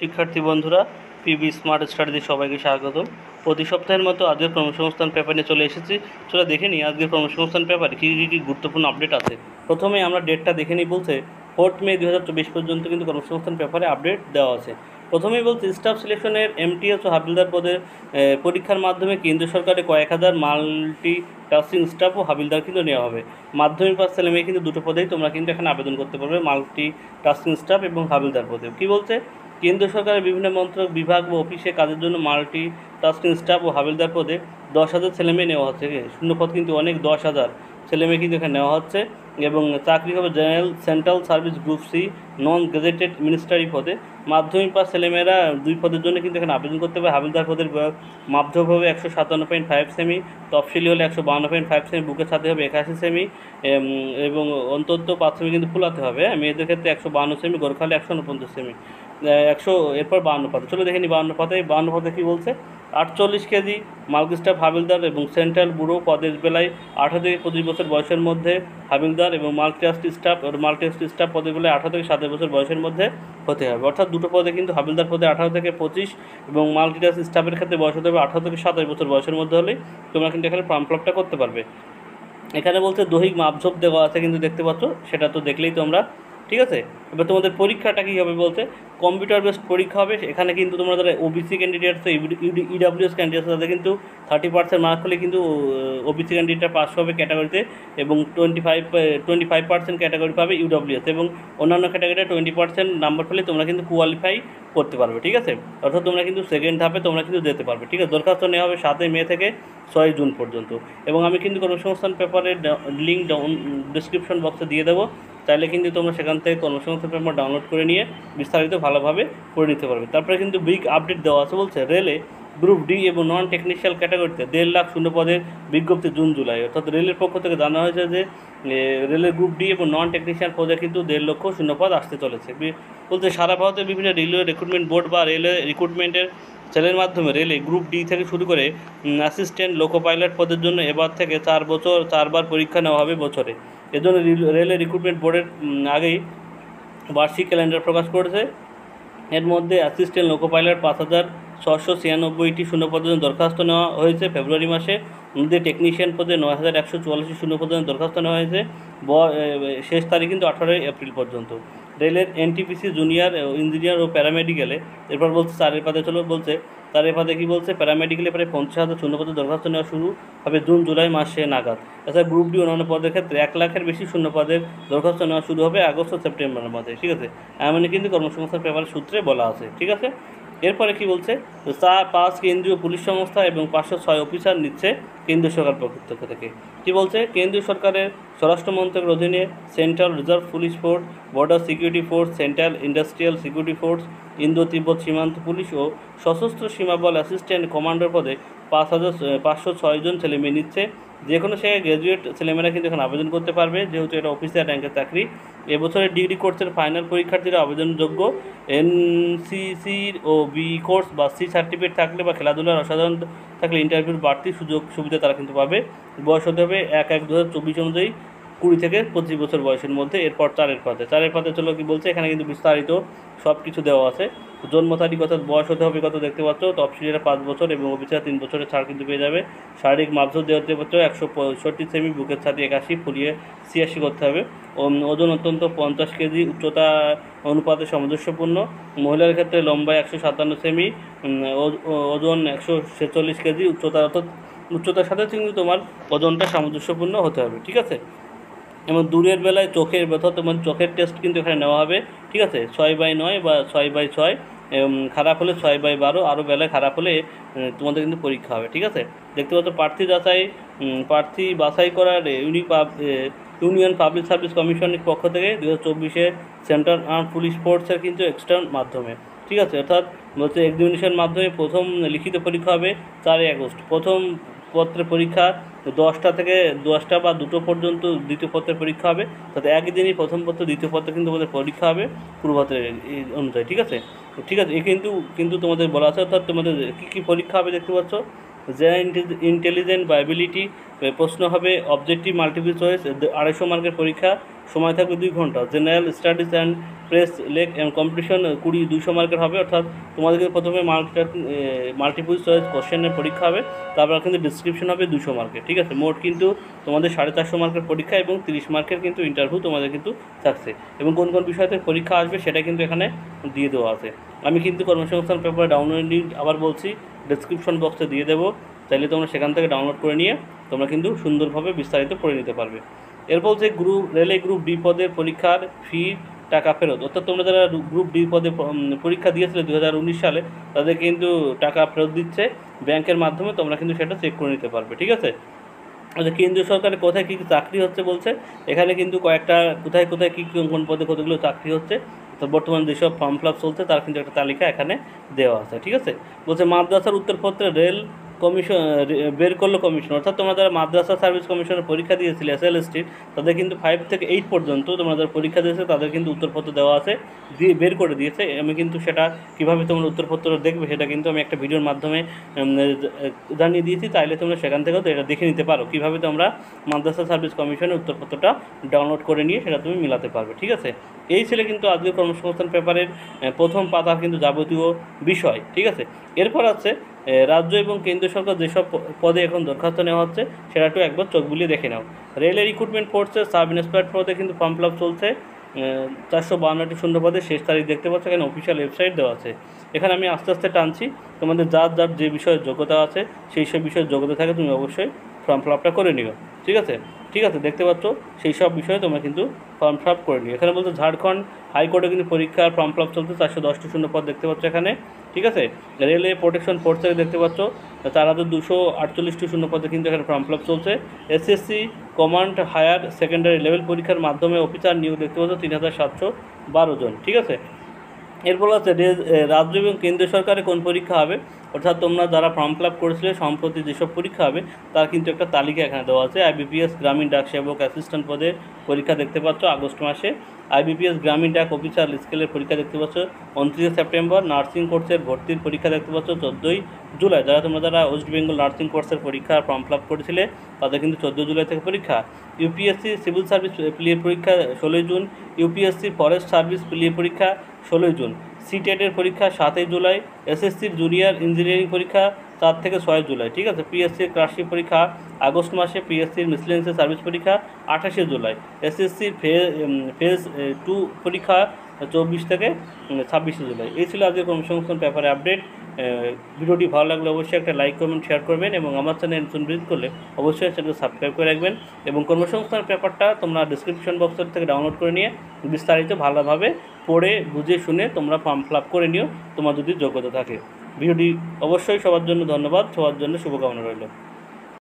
শিক্ষার্থী বন্ধুরা, PB smart স্টাডিতে সবাইকে স্বাগতম। প্রতি সপ্তাহের মতো আজকের কর্মসংস্থান পেপার নিয়ে চলে এসেছি। চলো দেখে নিই আজকের কর্মসংস্থান পেপারে কী কী গুরুত্বপূর্ণ আপডেট আছে। প্রথমে আমরা ডেটটা দেখে নিই। বলছে 4 মে 2024 পর্যন্ত কিন্তু কর্মসংস্থান পেপারে আপডেট দেওয়া আছে। প্রথমেই বলছে স্টাফ সিলেকশনের এমটিএস ও হাবিলদার পদের পরীক্ষার মাধ্যমে কেন্দ্র সরকারের কয়েক হাজার মাল্টি টাস্কিং স্টাফ ও হাবিলদার কিন্তু নেওয়া হবে। মাধ্যমিক পাস ছেলে মেয়ে কিন্তু দুটো পদেই তোমরা কিন্তু এখানে আবেদন করতে পারবে, মাল্টি টাস্কিং স্টাফ এবং হাবিলদার পদে। কী বলছে, কেন্দ্র সরকারের বিভিন্ন মন্ত্রক, বিভাগ ও অফিসে কাজের জন্য মাল্টি টাস্কিং স্টাফ ও হাবিলদার পদে 10,000 ছেলেমেয়ে নেওয়া হচ্ছে। শূন্যপদ কিন্তু অনেক, 10,000 ছেলেমেয়ে কিন্তু এখানে নেওয়া হচ্ছে। এবং চাকরি হবে general, central service group C, non gazetted ministerial পদে। মাধ্যমিক পাস ছেলেমেয়েরা 2 পদের জন্য কিন্তু এখানে আবেদন করতে হবে। হাবিলদার পদের মাধ্যমিক হবে 157.5 সেমি, তফসিলি হলে 152.5 সেমি, বুকের সাথে হবে 81 সেমি এবং অন্তত 5 সেমি কিন্তু ফুলাতে হবে। মেয়েদের ক্ষেত্রে 152 সেমি, গোর্খা হলে 149 সেমি, 100 এরপর 52 পদে। চলো দেখে নিই 52 পদে কী বলছে। 48 কেজি মাল্টি স্টাফ হাবিলদার এবং সেন্ট্রাল ব্যুরো পদের বেলায় 18 থেকে 25 বছর বয়সের মধ্যে হাবিলদার, এবং মাল্টি স্টাফ পদের বেলায় 18 থেকে 27 বছর বয়সের মধ্যে হতে হবে। অর্থাৎ দুটো পদে কিন্তু হাবিলদার পদে 18 থেকে 25 এবং মাল্টিটাস্ক স্টাফের ক্ষেত্রে বয়স হতে হবে 18 থেকে 27 বছর বয়সের মধ্যে হলেই তোমরা কিন্তু এখানে ফর্ম ফিল আপটা করতে পারবে। এখানে বলছে দৈহিক মাপঝোপ দেওয়া আছে, কিন্তু দেখতে পাচ্ছ, সেটা তো দেখলেই তোমরা, ঠিক আছে। এবার তোমাদের পরীক্ষাটা কী হবে বলছে, কম্পিউটার বেসড পরীক্ষা হবে। এখানে কিন্তু তোমরা যারা ওবিসি ক্যান্ডিডেটস, ইডাব্লিউএস ক্যান্ডিডেটস, তাদের কিন্তু 30% মার্ক হলে কিন্তু ওবিসি ক্যান্ডিডেটরা পাস হবে ক্যাটাগরিতে, এবং 25% ক্যাটাগরি পাবে ইউডাব্লিউএস, এবং অন্যান্য ক্যাটাগরিতে 20% নাম্বার পেলে তোমরা কিন্তু কোয়ালিফাই করতে পারবে, ঠিক আছে। অর্থাৎ তোমরা কিন্তু সেকেন্ড ধাপে তোমরা কিন্তু যেতে পারবে, ঠিক আছে। দরখাস্ত নেওয়া হবে 7 মে থেকে 6 জুন পর্যন্ত। এবং আমি কিন্তু কর্মসংস্থান পেপারের লিঙ্ক ডিসক্রিপশন বক্সে দিয়ে দেবো, চাইলে কিন্তু তোমরা সেখান থেকে কর্মসংস্থান পেপার ডাউনলোড করে নিয়ে বিস্তারিত ভালোভাবে করে নিতে পারবে। তারপরে কিন্তু বিগ আপডেট দেওয়া আছে। বলছে রেলে গ্রুপ ডি এবং নন টেকনিক্যাল ক্যাটাগরিতে 1.5 লাখ শূন্যপদের বিজ্ঞপ্তি জুন জুলাই। অর্থাৎ রেলের পক্ষ থেকে জানা হয়েছে যে রেলের গ্রুপ ডি এবং নন টেকনিশিয়ান পদে কিন্তু 1.5 লক্ষ শূন্যপদ আসতে চলেছে। বলতে সারা ভারতের বিভিন্ন রেলওয়ে রিক্রুটমেন্ট বোর্ড বা রেলওয়ে রিক্রুটমেন্টের সেলের মাধ্যমে রেলে গ্রুপ ডি থেকে শুরু করে অ্যাসিস্ট্যান্ট লোকো পাইলট পদের জন্য এবার থেকে 4 বার পরীক্ষা নেওয়া হবে বছরে। এজন্য রেলওয়ে রিক্রুটমেন্ট বোর্ডের আগেই বার্ষিক ক্যালেন্ডার প্রকাশ করেছে। এর মধ্যে অ্যাসিস্ট্যান্ট লোকো পাইলট 5,696টি শূন্যপদের জন্য দরখাস্ত নেওয়া হয়েছে ফেব্রুয়ারি মাসে। মধ্যে টেকনিশিয়ান পদে 9,144 শূন্যপদের জন্য দরখাস্ত নেওয়া হয়েছে। শেষ তারিখ কিন্তু 18 এপ্রিল পর্যন্ত। রেলের এনটিপিসি জুনিয়র ইঞ্জিনিয়ার ও প্যারামেডিক্যালে, এরপর বলছে 4 পদে, চলো বলছে 4 পদে কী বলছে, প্যারামেডিক্যালে প্রায় 50,000 শূন্যপদের দরখাস্ত নেওয়া শুরু হবে জুন জুলাই মাসে নাগাদ। এছাড়া গ্রুপ ডি অন্যান্য পদের ক্ষেত্রে 1 লাখের বেশি শূন্যপদের দরখাস্ত নেওয়া শুরু হবে আগস্ট ও সেপ্টেম্বরের মধ্যে, ঠিক আছে। এমনই কিন্তু কর্মসংস্থান পেপারের সূত্রে বলা আছে, ঠিক আছে। এরপরে কি বলছে, 5 কেন্দ্রীয় পুলিশ সংস্থা এবং 506 অফিসার নিচ্ছে কেন্দ্রীয় সরকার পক্ষ থেকে। কী বলছে, কেন্দ্রীয় সরকারের স্বরাষ্ট্র মন্ত্রকের অধীনে central reserve police force, border security force, central industrial security force, Indo তিব্বত সীমান্ত পুলিশ ও সশস্ত্র সীমাবল অ্যাসিস্ট্যান্ট কমান্ডার পদে 5,506 জন ছেলেমেয়ে নিচ্ছে। যে কোনো জায়গায় গ্র্যাজুয়েট ছেলেমেয়েরা কিন্তু এখন আবেদন করতে পারবে, যেহেতু এটা অফিসার র্যাঙ্কের চাকরি। এবছরের ডিগ্রি কোর্সের ফাইনাল পরীক্ষার্থীরা আবেদনযোগ্য। এনসিসি ও বি কোর্স বা সি সার্টিফিকেট থাকলে বা খেলাধুলার অসাধারণ থাকলে ইন্টারভিউর বাড়তি সুযোগ সুবিধা তারা কিন্তু পাবে। বয়স হতে হবে 1/1/2024 অনুযায়ী 20 থেকে 25 বছর বয়সের মধ্যে। এরপর 4 পদে চলো কী বলছে, এখানে কিন্তু বিস্তারিত সব কিছু দেওয়া আছে। জন্ম তারিখ অর্থাৎ বয়স হতে হবে কত দেখতে পাচ্ছ, তফসিলিরা 5 বছর এবং অফিসার 3 বছরের ছাড় কিন্তু পেয়ে যাবে। শারীরিক মাপঝোপ দেখতে পাচ্ছ 165 সেমি, বুকের ছাতি 81, ফুলিয়ে 86 করতে হবে। ওজন অত্যন্ত 50 কেজি, উচ্চতা অনুপাতে সামঞ্জস্যপূর্ণ। মহিলার ক্ষেত্রে লম্বায় 157 সেমি, ওজন 146 কেজি, উচ্চতার সাথে কিন্তু তোমার ওজনটা সামঞ্জস্যপূর্ণ হতে হবে, ঠিক আছে। এবং দূরের বেলায় চোখের ব্যথা, তোমার চোখের টেস্ট কিন্তু এখানে নেওয়া হবে, ঠিক আছে। 6/9 বা 6/6, খারাপ হলে 6/12, আরও বেলায় খারাপ হলে তোমাদের কিন্তু পরীক্ষা হবে, ঠিক আছে। দেখতে পাচ্ছ প্রার্থী বাছাই করার ইউনিয়ন পাবলিক সার্ভিস কমিশনের পক্ষ থেকে 2024 সেন্ট্রাল আর্ম পুলিশ ফোর্সের কিন্তু এক্সটার্ন মাধ্যমে, ঠিক আছে। অর্থাৎ বলছে এক্সামিনেশন মাধ্যমে প্রথম লিখিত পরীক্ষা হবে 4 আগস্ট, প্রথম পত্রের পরীক্ষা 10টা বা 2টো পর্যন্ত দ্বিতীয় পত্রের পরীক্ষা হবে। তাতে একদিনই প্রথম পত্র দ্বিতীয় পত্র কিন্তু আমাদের পরীক্ষা হবে পূর্বপত্রের অনুযায়ী, ঠিক আছে। এ কিন্তু তোমাদের বলা আছে। অর্থাৎ তোমাদের কী পরীক্ষা হবে দেখতে পাচ্ছ, জেনারেল ইন্টেলিজেন্স বা অ্যাবিলিটি প্রশ্ন হবে, অবজেক্টিভ মাল্টিপল চয়েস 250 মার্কের পরীক্ষা, সময় থাকবে 2 ঘন্টা। General studies and press lake and competition 200 মার্কের হবে, অর্থাৎ তোমাদেরকে প্রথমে মাল্টিপল চয়েস কোশ্চেনের পরীক্ষা হবে, তারপর কিন্তু ডিসক্রিপশন হবে 200 মার্কের, ঠিক আছে। মোট কিন্তু তোমাদের 450 মার্কের পরীক্ষা এবং 30 মার্কের কিন্তু ইন্টারভিউ তোমাদের কিন্তু থাকছে, এবং কোন কোন বিষয়তে পরীক্ষা আসবে সেটা কিন্তু এখানে দিয়ে দেওয়া আছে। আমি কিন্তু কর্মসংস্থান পেপার ডাউনলোড লিঙ্ক আবার বলছি ডেসক্রিপশন বক্সে দিয়ে দেবো, চাইলে তোমরা সেখান থেকে ডাউনলোড করে নিয়ে তোমরা কিন্তু সুন্দরভাবে বিস্তারিত পড়ে নিতে পারবে। এরপর যে রেলে গ্রুপ ডি পদের পরীক্ষার ফি টাকা ফেরত, অর্থাৎ তোমরা যারা গ্রুপ ডি পদে পরীক্ষা দিয়েছিলে 2019 সালে, তাদের কিন্তু টাকা ফেরত দিচ্ছে ব্যাংকের মাধ্যমে, তোমরা কিন্তু সেটা চেক করে নিতে পারবে, ঠিক আছে। আচ্ছা, কেন্দ্রীয় সরকারের কোথায় কী কী চাকরি হচ্ছে বলছে, এখানে কিন্তু কয়েকটা কোথায় কোথায় কী কোন পদে কতগুলো চাকরি হচ্ছে, তো বর্তমানে যেসব ফর্ম ফিল আপ চলছে তার কিন্তু একটা তালিকা এখানে দেওয়া আছে, ঠিক আছে। বলছে মাদ্রাসার উত্তরপত্রে রেল কমিশন বের করলো কমিশন, অর্থাৎ তোমরা যারা মাদ্রাসা সার্ভিস কমিশনের পরীক্ষা দিয়েছিলে SLSTর, তাদের কিন্তু 5 থেকে 8 পর্যন্ত তোমরা যারা পরীক্ষা দিয়েছে তাদের কিন্তু উত্তরপত্র দেওয়া আছে, দিয়ে বের করে দিয়েছে। আমি কিন্তু সেটা কীভাবে তোমরা উত্তরপত্র দেখবে সেটা কিন্তু আমি একটা ভিডিওর মাধ্যমে জানিয়ে দিয়েছি, তাইলে তোমরা সেখান থেকেও এটা দেখে নিতে পারো কীভাবে তোমরা মাদ্রাসা সার্ভিস কমিশনের উত্তরপত্রটা ডাউনলোড করে নিয়ে সেটা তুমি মিলাতে পারবে, ঠিক আছে। এই ছিল কিন্তু আজকের কর্মসংস্থান পেপারের প্রথম পাতার কিন্তু যাবতীয় বিষয়, ঠিক আছে। এরপর আছে রাজ্য এবং কেন্দ্রীয় সরকার যেসব পদে এখন দরখাস্ত নেওয়া হচ্ছে সেটা একটু একবার চোখ বুলিয়ে দেখে নাও। রেলের রিক্রুটমেন্ট ফোর্সের সাব ইন্সপেক্টর পদে কিন্তু ফর্ম ফিল আপ চলছে, 452টি শূন্য পদে শেষ তারিখ দেখতে পাচ্ছ, এখানে অফিসিয়াল ওয়েবসাইট দেওয়া আছে। এখানে আমি আস্তে আস্তে টানছি, তোমাদের যার যার যে বিষয়ের যোগ্যতা আছে সেই সব বিষয়ের যোগ্যতা থাকে তুমি অবশ্যই ফর্ম ফিল আপটা করে নিও, ঠিক আছে। ঠিক আছে, দেখতে পাচ্ছ সেই সব বিষয়ে তোমরা কিন্তু ফর্ম ফিল আপ করে নিও। এখানে বলতে ঝাড়খণ্ড হাইকোর্টে কিন্তু পরীক্ষার ফর্ম ফিল আপ চলছে, 410টি শূন্য পদ দেখতে পাচ্ছ এখানে, ঠিক আছে। রেলওয়ে প্রোটেকশন ফোর্স থেকে দেখতে পাচ্ছ 4248টি শূন্য পদে কিন্তু এখানে ফর্ম ফিল আপ চলছে। SSC combined higher secondary level পরীক্ষার মাধ্যমে অফিসার নিয়োগ দেখতে পাচ্ছ 3712 জন, ঠিক আছে। এরপর আছে রাজ্য এবং কেন্দ্রীয় সরকারে কোন পরীক্ষা হবে, অর্থাৎ তোমরা যারা ফর্ম ফিল আপ করেছিলে সম্প্রতি যেসব পরীক্ষা হবে তার কিন্তু একটা তালিকা এখানে দেওয়া আছে। IBPS গ্রামীণ ডাক সেবক অ্যাসিস্ট্যান্ট পদে পরীক্ষা দেখতে পাচ্ছ আগস্ট মাসে। IBPS গ্রামীণ ডাক অফিসার স্কেলের পরীক্ষা দেখতে পাচ্ছ 29 সেপ্টেম্বর। নার্সিং কোর্সের ভর্তির পরীক্ষা দেখতে পাচ্ছ 14 জুলাই। যারা ওয়েস্ট বেঙ্গল নার্সিং কোর্সের পরীক্ষা ফর্ম ফিল আপ করেছিলে তাদের কিন্তু 14 জুলাই থেকে পরীক্ষা। UPSC সিভিল সার্ভিস প্রিলির পরীক্ষা 16 জুন। UPSC ফরেস্ট সার্ভিস প্রিলির পরীক্ষা 16 জুন। সিটেটের পরীক্ষা 7 জুলাই। SSCর জুনিয়র ইঞ্জিনিয়ারিং পরীক্ষা 4 থেকে 6 জুলাই, ঠিক আছে। PSCর ক্লার্কশিপ পরীক্ষা আগস্ট মাসে। PSCর মিসলেনিয়াস সার্ভিস পরীক্ষা 28 জুলাই। SSCর ফেজ 2 পরীক্ষা 24 থেকে 26 জুলাই। এই ছিল আজকে কর্মসংস্থান পেপারে আপডেট। ভিডিওটি ভালো লাগলে অবশ্যই একটা লাইক কমেন্ট শেয়ার করবেন, এবং আমার চ্যানেল নতুন ভিজিট করলে অবশ্যই চ্যানেল সাবস্ক্রাইব করে রাখবেন। এবং কর্মসংস্থান পেপারটা তোমরা ডিসক্রিপশন বক্সের থেকে ডাউনলোড করে নিয়ে বিস্তারিত ভালোভাবে পড়ে বুঝে শুনে তোমরা ফর্ম ফিল আপ করে নিও তোমার যদি যোগ্যতা থাকে। ভিডিওটি অবশ্যই সবার জন্য ধন্যবাদ, সবার জন্য শুভকামনা রইল।